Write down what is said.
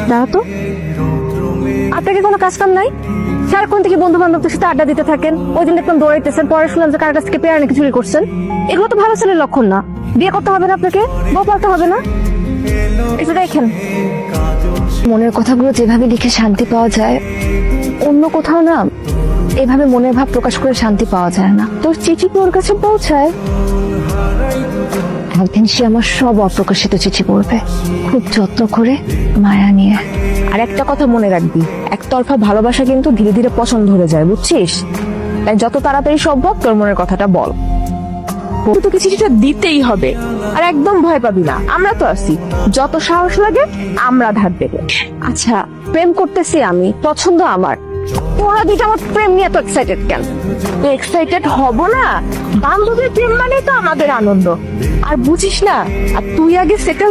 দাঁড়া তো, আপনাকে কোনো কাজ কাম নাই? সারাক্ষণ থেকে বন্ধু বান্ধবদের সাথে আড্ডা দিতে থাকেন, ওই দিন দেখলাম দৌড়াইতেছেন, পরে শুনলাম যে কার কাছ থেকে পেয়ারা নাকি চুরি করছেন। এগুলো তো ভালো ছেলের লক্ষণ না। বিয়ে করতে হবে না আপনাকে, বউ পালতে হবে না। একটু দেখেন, মনের কথাগুলো যেভাবে লিখে শান্তি পাওয়া যায়, অন্য কোথাও না এভাবে মনের ভাব প্রকাশ করে শান্তি পাওয়া যায় না। তোর চিঠি তোর কাছে পৌঁছায়, একদিন সে আমার সব অপ্রকাশিত চিঠি পড়বে, খুব যত্ন করে, মায়া নিয়ে। আর একটা কথা মনে রাখবি, একতরফা ভালোবাসা কিন্তু ধীরে ধীরে পছন্দ হয়ে যায়, বুঝছিস? তাই যত তাড়াতাড়ি সম্ভব তোর মনের কথাটা বল। তোকে চিঠিটা দিতেই হবে, আর একদম ভয় পাবি না, আমরা তো আছি। যত সাহস লাগে আমরা ধার দেবো। আচ্ছা, প্রেম করতেছি আমি, পছন্দ আমার, তোরা দুইটা আমার প্রেম নিয়ে এত এক্সাইটেড কেন? তো এক্সাইটেড হব না? বান্ধবীর প্রেম মানে তো আমাদের আনন্দ, আর বুঝিস না? আর তুই আগে সেটেল